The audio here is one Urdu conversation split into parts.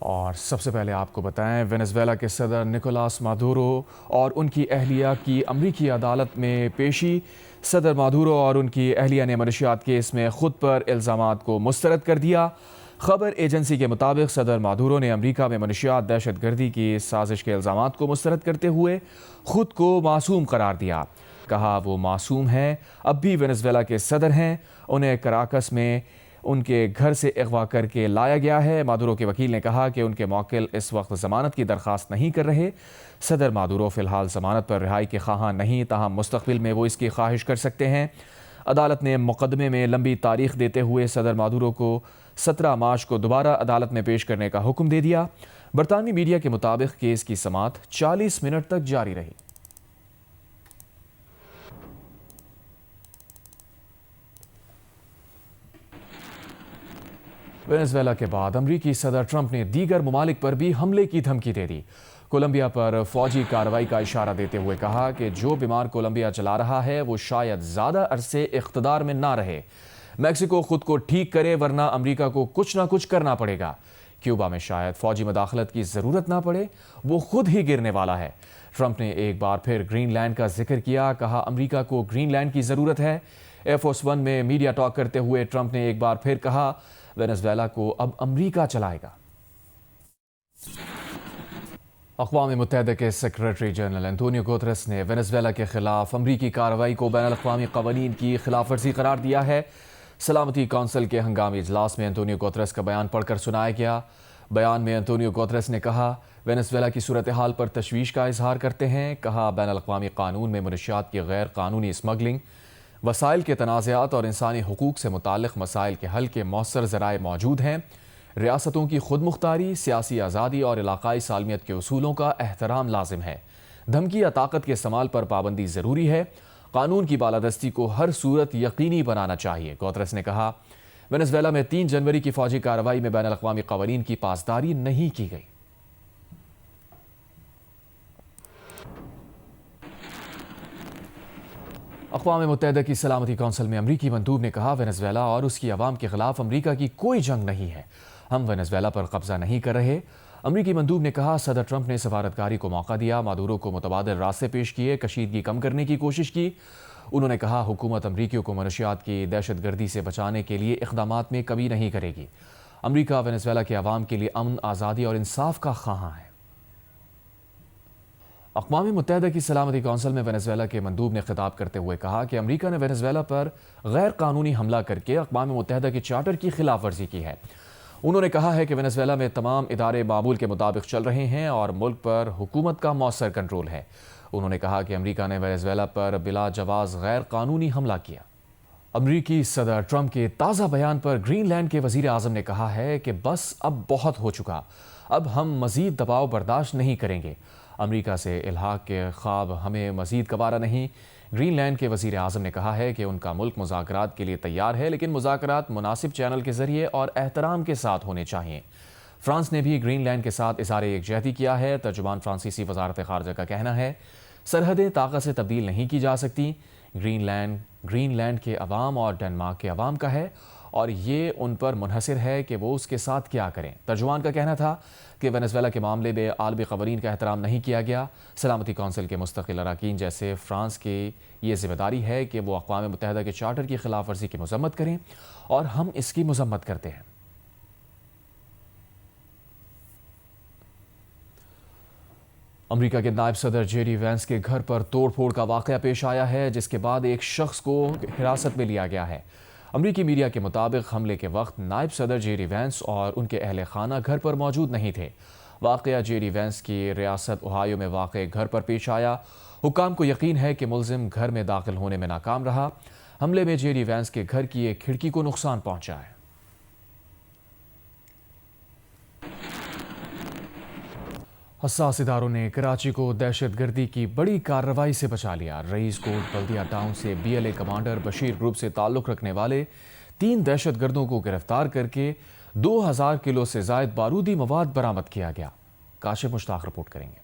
اور سب سے پہلے آپ کو بتائیں، وینزویلا کے صدر نکولاس مادورو اور ان کی اہلیہ کی امریکی عدالت میں پیشی۔ صدر مادورو اور ان کی اہلیہ نے منشیات کیس میں خود پر الزامات کو مسترد کر دیا۔ خبر ایجنسی کے مطابق صدر مادورو نے امریکہ میں منشیات دہشت گردی کی سازش کے الزامات کو مسترد کرتے ہوئے خود کو معصوم قرار دیا۔ کہا وہ معصوم ہیں، اب بھی وینزویلا کے صدر ہیں، انہیں کراکس میں ان کے گھر سے اغوا کر کے لایا گیا ہے۔ مادورو کے وکیل نے کہا کہ ان کے موکل اس وقت ضمانت کی درخواست نہیں کر رہے۔ صدر مادورو فی الحال ضمانت پر رہائی کے خواہاں نہیں، تاہم مستقبل میں وہ اس کی خواہش کر سکتے ہیں۔ عدالت نے مقدمے میں لمبی تاریخ دیتے ہوئے صدر مادورو کو 17 مارچ کو دوبارہ عدالت میں پیش کرنے کا حکم دے دیا۔ برطانوی میڈیا کے مطابق کیس کی سماعت 40 منٹ تک جاری رہی۔ وینزویلا کے بعد امریکی صدر ٹرمپ نے دیگر ممالک پر بھی حملے کی دھمکی دے دی۔ کولمبیا پر فوجی کارروائی کا اشارہ دیتے ہوئے کہا کہ جو بیمار کولمبیا چلا رہا ہے وہ شاید زیادہ عرصے اقتدار میں نہ رہے۔ میکسیکو خود کو ٹھیک کرے ورنہ امریکہ کو کچھ نہ کچھ کرنا پڑے گا۔ کیوبا میں شاید فوجی مداخلت کی ضرورت نہ پڑے، وہ خود ہی گرنے والا ہے۔ ٹرمپ نے ایک بار پھر گرین لینڈ کا ذکر کیا، کہا امریکہ کو گرین لینڈ کی ضرورت ہے۔ ایئر فورس ون میں میڈیا ٹاک کرتے ہوئے ٹرمپ نے ایک بار پھر کہا وینزویلا کو اب امریکہ چلائے گا۔ اقوام متحدہ کے سیکریٹری جنرل انتونیو گوتریس نے وینزویلا کے خلاف امریکی کارروائی کو بین الاقوامی قوانین کی خلاف ورزی قرار دیا ہے۔ سلامتی کونسل کے ہنگامی اجلاس میں انتونیو گوتریس کا بیان پڑھ کر سنایا گیا۔ بیان میں انتونیو گوتریس نے کہا وینزویلا کی صورتحال پر تشویش کا اظہار کرتے ہیں۔ کہا بین الاقوامی قانون میں منشیات کی غیر قانونی اسمگلنگ، وسائل کے تنازعات اور انسانی حقوق سے متعلق مسائل کے حل کے مؤثر ذرائع موجود ہیں۔ ریاستوں کی خود مختاری، سیاسی آزادی اور علاقائی سالمیت کے اصولوں کا احترام لازم ہے۔ دھمکی یا طاقت کے استعمال پر پابندی ضروری ہے۔ قانون کی بالادستی کو ہر صورت یقینی بنانا چاہیے۔ گوتریس نے کہا وینزویلا میں 3 جنوری کی فوجی کارروائی میں بین الاقوامی قوانین کی پاسداری نہیں کی گئی۔ اقوام متحدہ کی سلامتی کونسل میں امریکی مندوب نے کہا وینزویلا اور اس کی عوام کے خلاف امریکہ کی کوئی جنگ نہیں ہے، ہم وینزویلا پر قبضہ نہیں کر رہے۔ امریکی مندوب نے کہا صدر ٹرمپ نے سفارتکاری کو موقع دیا، مادورو کو متبادل راستے پیش کیے، کشیدگی کم کرنے کی کوشش کی۔ انہوں نے کہا حکومت امریکیوں کو منشیات کی دہشت گردی سے بچانے کے لیے اقدامات میں کمی نہیں کرے گی۔ امریکہ وینزویلا کے عوام کے لیے امن، آزادی اور انصاف کا خواہاں ہے۔ اقوام متحدہ کی سلامتی کونسل میں وینزویلا کے مندوب نے خطاب کرتے ہوئے کہا کہ امریکہ نے وینزویلا پر غیر قانونی حملہ کر کے اقوام متحدہ کے چارٹر کی خلاف ورزی کی ہے۔ انہوں نے کہا ہے کہ وینزویلا میں تمام ادارے معمول کے مطابق چل رہے ہیں اور ملک پر حکومت کا مؤثر کنٹرول ہے۔ انہوں نے کہا کہ امریکہ نے وینزویلا پر بلا جواز غیر قانونی حملہ کیا۔ امریکی صدر ٹرمپ کے تازہ بیان پر گرین لینڈ کے وزیر اعظم نے کہا ہے کہ بس اب بہت ہو چکا، اب ہم مزید دباؤ برداشت نہیں کریں گے۔ امریکہ سے الحاق کے خواب ہمیں مزید گوارا نہیں۔ گرین لینڈ کے وزیر اعظم نے کہا ہے کہ ان کا ملک مذاکرات کے لیے تیار ہے، لیکن مذاکرات مناسب چینل کے ذریعے اور احترام کے ساتھ ہونے چاہیے۔ فرانس نے بھی گرین لینڈ کے ساتھ اظہار یکجہتی کیا ہے۔ ترجمان فرانسیسی وزارت خارجہ کا کہنا ہے سرحدیں طاقت سے تبدیل نہیں کی جا سکتی۔ گرین لینڈ کے عوام اور ڈنمارک کے عوام کا ہے اور یہ ان پر منحصر ہے کہ وہ اس کے ساتھ کیا کریں۔ ترجمان کا کہنا تھا کہ وینزویلا کے معاملے میں عالمی قوانین کا احترام نہیں کیا گیا۔ سلامتی کونسل کے مستقل اراکین جیسے فرانس کی یہ ذمہ داری ہے کہ وہ اقوام متحدہ کے چارٹر کی خلاف ورزی کی مذمت کریں اور ہم اس کی مذمت کرتے ہیں۔ امریکہ کے نائب صدر جے ڈی وینس کے گھر پر توڑ پھوڑ کا واقعہ پیش آیا ہے، جس کے بعد ایک شخص کو حراست میں لیا گیا ہے۔ امریکی میڈیا کے مطابق حملے کے وقت نائب صدر جے ڈی وینس اور ان کے اہل خانہ گھر پر موجود نہیں تھے۔ واقعہ جے ڈی وینس کی ریاست اوہایو میں واقع گھر پر پیش آیا۔ حکام کو یقین ہے کہ ملزم گھر میں داخل ہونے میں ناکام رہا۔ حملے میں جے ڈی وینس کے گھر کی ایک کھڑکی کو نقصان پہنچا ہے۔ حساس اداروں نے کراچی کو دہشت گردی کی بڑی کارروائی سے بچا لیا۔ رئیس کوٹ بلدیہ ٹاؤن سے B L A commander Bashir group سے تعلق رکھنے والے 3 دہشت گردوں کو گرفتار کر کے 2000 کلو سے زائد بارودی مواد برآمد کیا گیا۔ کاشف مشتاق رپورٹ کریں گے۔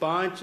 5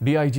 DIG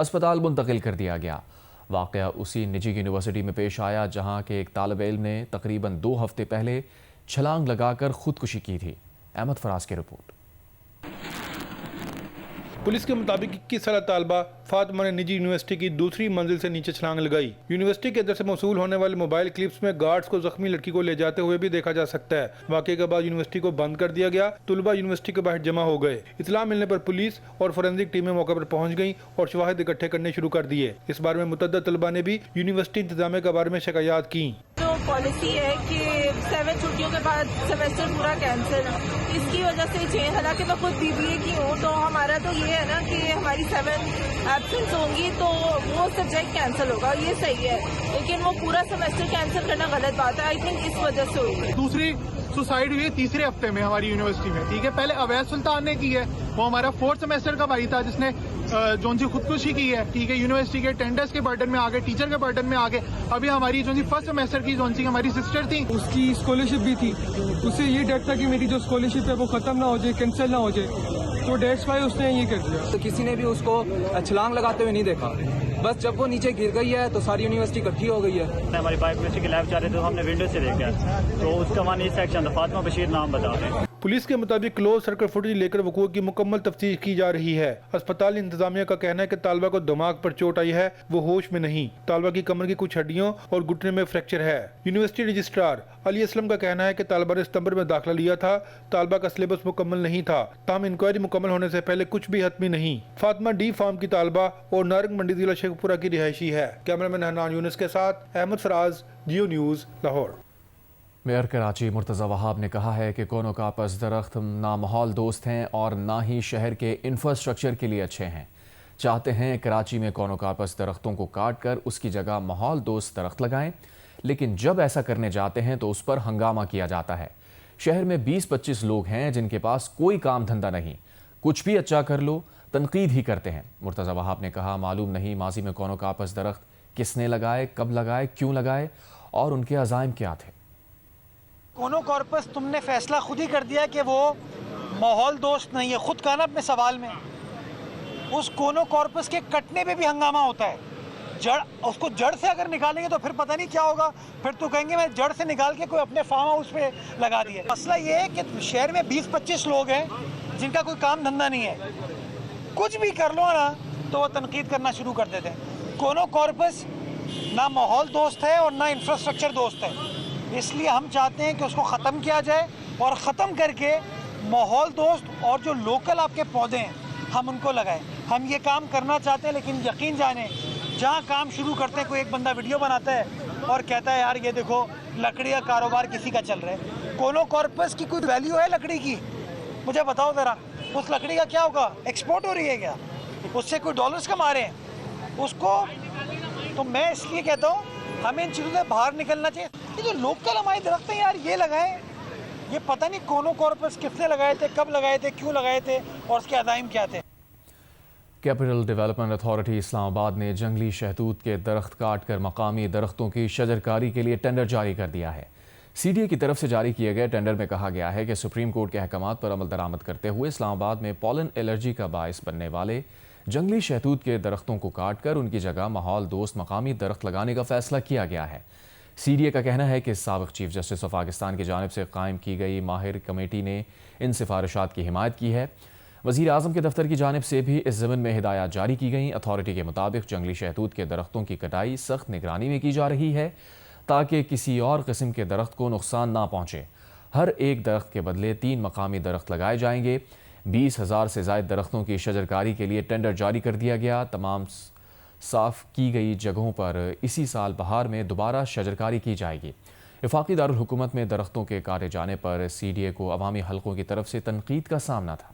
اسپتال منتقل کر دیا گیا۔ واقعہ اسی نجی یونیورسٹی میں پیش آیا جہاں کے ایک طالب علم نے تقریباً 2 ہفتے پہلے چھلانگ لگا کر خودکشی کی تھی۔ احمد فراز کی رپورٹ۔ پولیس کے مطابق 21 سالہ طالبہ فاطمہ نے نجی یونیورسٹی کی دوسری منزل سے نیچے چھلانگ لگائی۔ یونیورسٹی کے اندر سے موصول ہونے والے موبائل کلپس میں گارڈز کو زخمی لڑکی کو لے جاتے ہوئے بھی دیکھا جا سکتا ہے۔ واقعے کے بعد یونیورسٹی کو بند کر دیا گیا۔ طلبہ یونیورسٹی کے باہر جمع ہو گئے۔ اطلاع ملنے پر پولیس اور فورینزک ٹیمیں موقع پر پہنچ گئیں اور شواہد اکٹھے کرنے شروع کر دیے۔ اس بارے میں متعدد طلبہ نے بھی یونیورسٹی انتظامیہ کے بارے میں شکایات کی۔ جو پالیسی ہے کہ 7 چھٹیوں کے بعد سیمسٹر پورا کینسل، اس کی وجہ سے چینج، حالانکہ میں خود BBA کی ہوں تو ہمارا تو یہ ہے نا کہ ہماری 7 ایبسنس ہوں گی تو وہ سبجیکٹ کینسل ہوگا، یہ صحیح ہے، لیکن وہ پورا سیمسٹر کینسل کرنا غلط بات ہے۔ آئی تھنک اس وجہ سے ہوئی ہے۔ دوسری سوسائڈ ہوئی ہے تیسرے ہفتے میں ہماری یونیورسٹی میں، ٹھیک ہے۔ پہلے اویس سلطان نے کی ہے، وہ ہمارا 4th سیمسٹر کا بھائی تھا جس نے جون سی خودکشی کی ہے، ٹھیک ہے۔ یونیورسٹی کے اٹینڈنس کے برڈن میں آگے، ٹیچر کے برڈن میں آگے۔ ابھی ہماری جون سی 1st سیمسٹر کی جون سی ہماری سسٹر تھی، اس کی اسکالرشپ بھی تھی، اس سے یہ ڈر تھا کہ میری جو اسکالرشپ ہے وہ ختم نہ ہو جائے، کینسل نہ ہو جائے، تو دیٹس وائی اس نے یہ کر دیا۔ تو کسی نے بھی اس کو چھلانگ لگاتے ہوئے نہیں دیکھا، بس جب وہ نیچے گر گئی ہے تو ساری یونیورسٹی اکٹھی ہو گئی ہے۔ ہماری بایوکیمسٹری کی لیب چاہ رہے تھے تو ہم نے ونڈو سے دیکھا تو اس کا وہاں سیکشن تھا، فاطمہ بشیر نام بتا رہے ہیں۔ پولیس کے مطابق کلوز سرکل فوٹیج لے کر وقوع کی مکمل تفتیش کی جا رہی ہے۔ اسپتال انتظامیہ کا کہنا ہے کہ طالبہ کو دماغ پر چوٹ آئی ہے، وہ ہوش میں نہیں۔ طالبہ کی کمر کی کچھ ہڈیوں اور گھٹنے میں فریکچر ہے۔ یونیورسٹی رجسٹرار علی اسلم کا کہنا ہے کہ طالبہ نے ستمبر میں داخلہ لیا تھا، طالبہ کا سلیبس مکمل نہیں تھا، تاہم انکوائری مکمل ہونے سے پہلے کچھ بھی حتمی نہیں۔ فاطمہ ڈی فارم کی طالبہ اور نارنگ منڈی ضلع شیخ پورہ کی رہائشی ہے۔ کیمرامین حنان یونس کے ساتھ احمد فراز، جیو نیوز، لاہور۔ میئر کراچی مرتضی وہاب نے کہا ہے کہ کونوں کا پس درخت نہ ماحول دوست ہیں اور نہ ہی شہر کے انفراسٹرکچر کے لیے اچھے ہیں۔ چاہتے ہیں کراچی میں کونوں کا پس درختوں کو کاٹ کر اس کی جگہ ماحول دوست درخت لگائیں، لیکن جب ایسا کرنے جاتے ہیں تو اس پر ہنگامہ کیا جاتا ہے۔ شہر میں 20-25 لوگ ہیں جن کے پاس کوئی کام دھندہ نہیں، کچھ بھی اچھا کر لو تنقید ہی کرتے ہیں۔ مرتضی وہاب نے کہا معلوم نہیں ماضی میں کونوں کا پس درخت کس نے لگائے، کب لگائے، کیوں لگائے اور ان کے عزائم کیا تھے۔ کونو کارپس تم نے فیصلہ خود ہی کر دیا کہ وہ ماحول دوست نہیں ہے، خود کہا نا اپنے سوال میں۔ اس کونو کارپس کے کٹنے پہ بھی ہنگامہ ہوتا ہے، اس کو جڑ سے اگر نکالیں گے تو پھر پتہ نہیں کیا ہوگا، پھر تو کہیں گے میں جڑ سے نکال کے کوئی اپنے فارم ہاؤس پہ لگا دیا۔ مسئلہ یہ ہے کہ شہر میں 20-25 لوگ ہیں جن کا کوئی کام دھندہ نہیں ہے، کچھ بھی کر لو نا تو وہ تنقید کرنا شروع کر دیتے ہیں۔ کونو کارپس نہ ماحول دوست ہے اور نہ انفراسٹرکچر دوست ہے، اس لیے ہم چاہتے ہیں کہ اس کو ختم کیا جائے اور ختم کر کے ماحول دوست اور جو لوکل آپ کے پودے ہیں ہم ان کو لگائیں۔ ہم یہ کام کرنا چاہتے ہیں، لیکن یقین جانیں جہاں کام شروع کرتے ہیں کوئی ایک بندہ ویڈیو بناتا ہے اور کہتا ہے یار یہ دیکھو لکڑی کا کاروبار کسی کا چل رہا ہے۔ کونو کارپس کی کوئی ویلیو ہے لکڑی کی؟ مجھے بتاؤ ذرا، اس لکڑی کا کیا ہوگا؟ ایکسپورٹ ہو رہی ہے کیا؟ اس سے کوئی ڈالرز کما رہے ہیں اس کو؟ تو میں اس لیے کہتا ہوں ہمیں ان چیزوں سے باہر نکلنا چاہیے۔ یہ جو لوکل ہمارے درخت ہیں یار یہ لگائیں، یہ پتہ نہیں کونو کارپس کس نے لگائے تھے، کب لگائے تھے، کیوں لگائے تھے اور اس کے عزائم کیا تھے۔ کیپٹل ڈیولپمنٹ اتھارٹی اسلام آباد نے جنگلی شہتوت کے درخت کاٹ کر مقامی درختوں کی شجرکاری کے لیے ٹینڈر جاری کر دیا ہے۔ CDA کی طرف سے جاری کیے گئے ٹینڈر میں کہا گیا ہے کہ سپریم کورٹ کے احکامات پر عمل درآمد کرتے ہوئے اسلام آباد میں پولن الرجی کا باعث بننے والے جنگلی شہتوت کے درختوں کو کاٹ کر ان کی جگہ ماحول دوست مقامی درخت لگانے کا فیصلہ کیا گیا ہے۔ CDA کا کہنا ہے کہ سابق چیف جسٹس آف پاکستان کی جانب سے قائم کی گئی ماہر کمیٹی نے ان سفارشات کی حمایت کی ہے۔ وزیر اعظم کے دفتر کی جانب سے بھی اس ضمن میں ہدایات جاری کی گئیں۔ اتھارٹی کے مطابق جنگلی شہتوت کے درختوں کی کٹائی سخت نگرانی میں کی جا رہی ہے تاکہ کسی اور قسم کے درخت کو نقصان نہ پہنچے۔ ہر ایک درخت کے بدلے 3 مقامی درخت لگائے جائیں گے۔ 20,000 سے زائد درختوں کی شجرکاری کے لیے ٹینڈر جاری کر دیا گیا۔ تمام صاف کی گئی جگہوں پر اسی سال بہار میں دوبارہ شجرکاری کی جائے گی۔ وفاقی دارالحکومت میں درختوں کے کاٹے جانے پر CDA کو عوامی حلقوں کی طرف سے تنقید کا سامنا تھا۔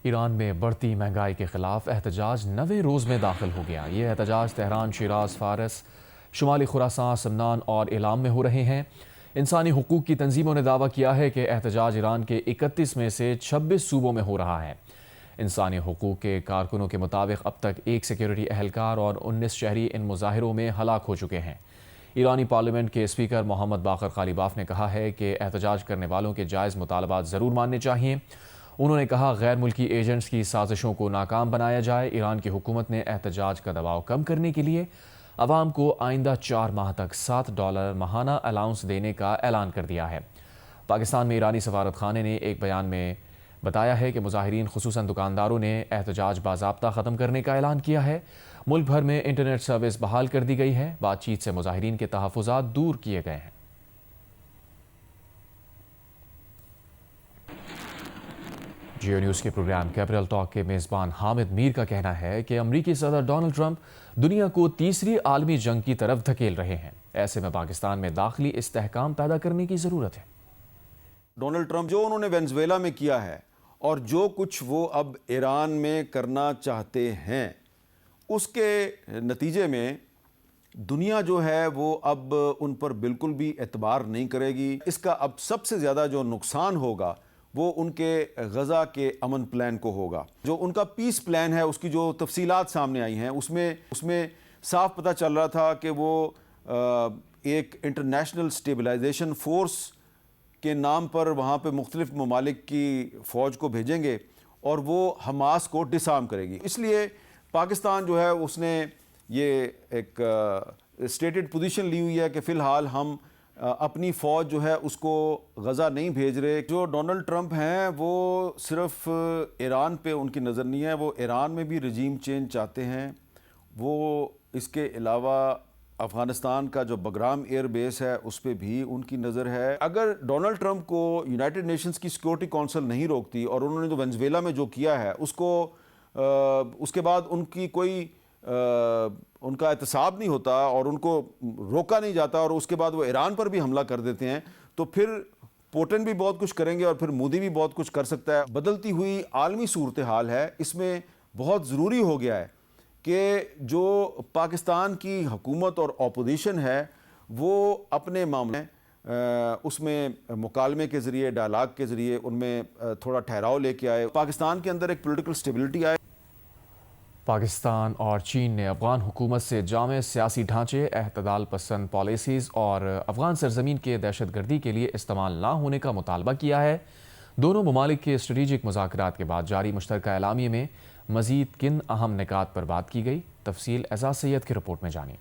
ایران میں بڑھتی مہنگائی کے خلاف احتجاج 9ویں روز میں داخل ہو گیا۔ یہ احتجاج تہران، شیراز، فارس، شمالی خراسان، سمنان اور ایلام میں ہو رہے ہیں۔ انسانی حقوق کی تنظیموں نے دعویٰ کیا ہے کہ احتجاج ایران کے 31 میں سے 26 صوبوں میں ہو رہا ہے۔ انسانی حقوق کے کارکنوں کے مطابق اب تک 1 سیکیورٹی اہلکار اور 19 شہری ان مظاہروں میں ہلاک ہو چکے ہیں۔ ایرانی پارلیمنٹ کے اسپیکر محمد باقر قالیباف نے کہا ہے کہ احتجاج کرنے والوں کے جائز مطالبات ضرور ماننے چاہیے۔ انہوں نے کہا غیر ملکی ایجنٹس کی سازشوں کو ناکام بنایا جائے۔ ایران کی حکومت نے احتجاج کا دباؤ کم کرنے کے لیے عوام کو آئندہ 4 ماہ تک $7 ماہانہ الاؤنس دینے کا اعلان کر دیا ہے۔ پاکستان میں ایرانی سفارت خانے نے ایک بیان میں بتایا ہے کہ مظاہرین خصوصاً دکانداروں نے احتجاج باضابطہ ختم کرنے کا اعلان کیا ہے۔ ملک بھر میں انٹرنیٹ سروس بحال کر دی گئی ہے۔ بات چیت سے مظاہرین کے تحفظات دور کیے گئے ہیں۔ جیو نیوز کے پروگرام کیپٹل ٹاک کے میزبان حامد میر کا کہنا ہے کہ امریکی صدر ڈونلڈ ٹرمپ دنیا کو تیسری عالمی جنگ کی طرف دھکیل رہے ہیں۔ ایسے میں پاکستان میں داخلی استحکام پیدا کرنے کی ضرورت ہے۔ ڈونلڈ ٹرمپ جو انہوں نے وینزویلا میں کیا ہے اور جو کچھ وہ اب ایران میں کرنا چاہتے ہیں، اس کے نتیجے میں دنیا جو ہے وہ اب ان پر بالکل بھی اعتبار نہیں کرے گی۔ اس کا اب سب سے زیادہ جو نقصان ہوگا وہ ان کے غزہ کے امن پلان کو ہوگا۔ جو ان کا پیس پلان ہے، اس کی جو تفصیلات سامنے آئی ہیں، اس میں صاف پتہ چل رہا تھا کہ وہ ایک انٹرنیشنل سٹیبلائزیشن فورس کے نام پر وہاں پہ مختلف ممالک کی فوج کو بھیجیں گے اور وہ حماس کو ڈس آرم کرے گی۔ اس لیے پاکستان جو ہے اس نے یہ ایک اسٹیٹڈ پوزیشن لی ہوئی ہے کہ فی الحال ہم اپنی فوج جو ہے اس کو غزہ نہیں بھیج رہے۔ جو ڈونلڈ ٹرمپ ہیں وہ صرف ایران پہ ان کی نظر نہیں ہے، وہ ایران میں بھی رجیم چینج چاہتے ہیں۔ وہ اس کے علاوہ افغانستان کا جو بگرام ایئر بیس ہے اس پہ بھی ان کی نظر ہے۔ اگر ڈونلڈ ٹرمپ کو یونائٹڈ نیشنز کی سیکورٹی کونسل نہیں روکتی اور انہوں نے جو وینزویلا میں جو کیا ہے اس کے بعد ان کی کوئی ان کا احتساب نہیں ہوتا اور ان کو روکا نہیں جاتا اور اس کے بعد وہ ایران پر بھی حملہ کر دیتے ہیں، تو پھر پوٹن بھی بہت کچھ کریں گے اور پھر مودی بھی بہت کچھ کر سکتا ہے۔ بدلتی ہوئی عالمی صورتحال ہے، اس میں بہت ضروری ہو گیا ہے کہ جو پاکستان کی حکومت اور اپوزیشن ہے وہ اپنے معاملے اس میں مکالمے کے ذریعے، ڈائلاگ کے ذریعے ان میں تھوڑا ٹھہراؤ لے کے آئے، پاکستان کے اندر ایک پولیٹیکل سٹیبلٹی آئے۔ پاکستان اور چین نے افغان حکومت سے جامع سیاسی ڈھانچے، اعتدال پسند پالیسیز اور افغان سرزمین کے دہشت گردی کے لیے استعمال نہ ہونے کا مطالبہ کیا ہے۔ دونوں ممالک کے اسٹریٹجک مذاکرات کے بعد جاری مشترکہ اعلامیے میں مزید کن اہم نکات پر بات کی گئی؟ تفصیل اعزاز سید کی رپورٹ میں جانیں۔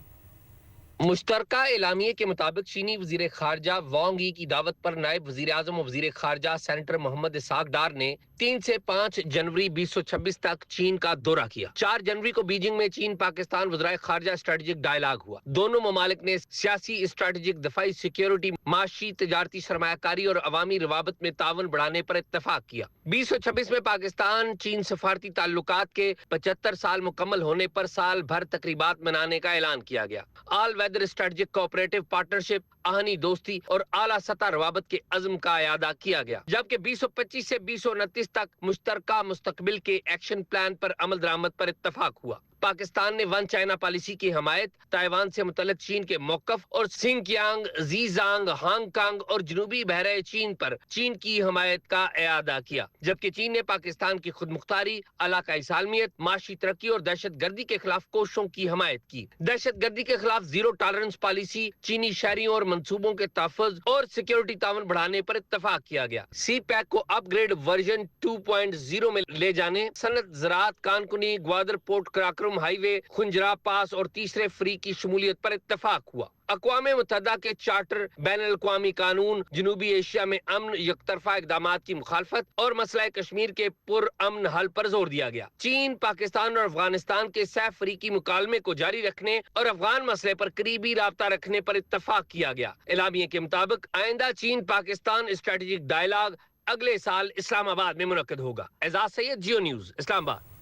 مشترکہ اعلامیے کے مطابق چینی وزیر خارجہ وانگ ای کی دعوت پر نائب وزیر اعظم و وزیر خارجہ سینیٹر محمد اسحاق ڈار نے 3 سے 5 جنوری 2026 تک چین کا دورہ کیا۔ 4 جنوری کو بیجنگ میں چین پاکستان وزرائے خارجہ اسٹریٹجک ڈائلاگ ہوا۔ دونوں ممالک نے سیاسی، اسٹریٹجک، دفاعی، سیکیورٹی، معاشی، تجارتی سرمایہ کاری اور عوامی روابط میں تعاون بڑھانے پر اتفاق کیا۔ 2026 میں پاکستان چین سفارتی تعلقات کے 75 سال مکمل ہونے پر سال بھر تقریبات منانے کا اعلان کیا گیا۔ آل ویدر اسٹریٹجک کوآپریٹو پارٹنرشپ، آہنی دوستی اور اعلیٰ سطح روابط کے عزم کا اعادہ کیا گیا، جبکہ 2025 سے 2029 تک مشترکہ مستقبل کے ایکشن پلان پر عمل درآمد پر اتفاق ہوا۔ پاکستان نے ون چائنا پالیسی کی حمایت، تائیوان سے متعلق چین کے موقف اور سنکیانگ، زیزانگ، ہانگ کانگ اور جنوبی بحیرہ چین پر چین کی حمایت کا اعادہ کیا، جبکہ چین نے پاکستان کی خود مختاری، علاقائی سالمیت، معاشی ترقی اور دہشت گردی کے خلاف کوششوں کی حمایت کی۔ دہشت گردی کے خلاف زیرو ٹالرنس پالیسی، چینی شہریوں اور منصوبوں کے تحفظ اور سیکیورٹی تعاون بڑھانے پر اتفاق کیا گیا۔ سی پیک کو اپ گریڈ ورژن 2.0 میں لے جانے، صنعت، زراعت، کانکنی، گوادر پورٹ کراکرم ہائی وے، خنجرا پاس اور تیسرے فری کی شمولیت پر اتفاق ہوا۔ اقوام متحدہ کے چارٹر، بین الاقوامی قانون، جنوبی ایشیا میں امن، یک طرفہ اقدامات کی مخالفت اور مسئلہ کشمیر کے پر امن حل پر زور دیا گیا۔ چین، پاکستان اور افغانستان کے سہ فریقی مکالمے کو جاری رکھنے اور افغان مسئلے پر قریبی رابطہ رکھنے پر اتفاق کیا گیا۔ اعلامیے کے مطابق آئندہ چین پاکستان اسٹریٹجک ڈائلاگ اگلے سال اسلام آباد میں منعقد ہوگا۔ اعزاز سید، جیو نیوز، اسلام آباد۔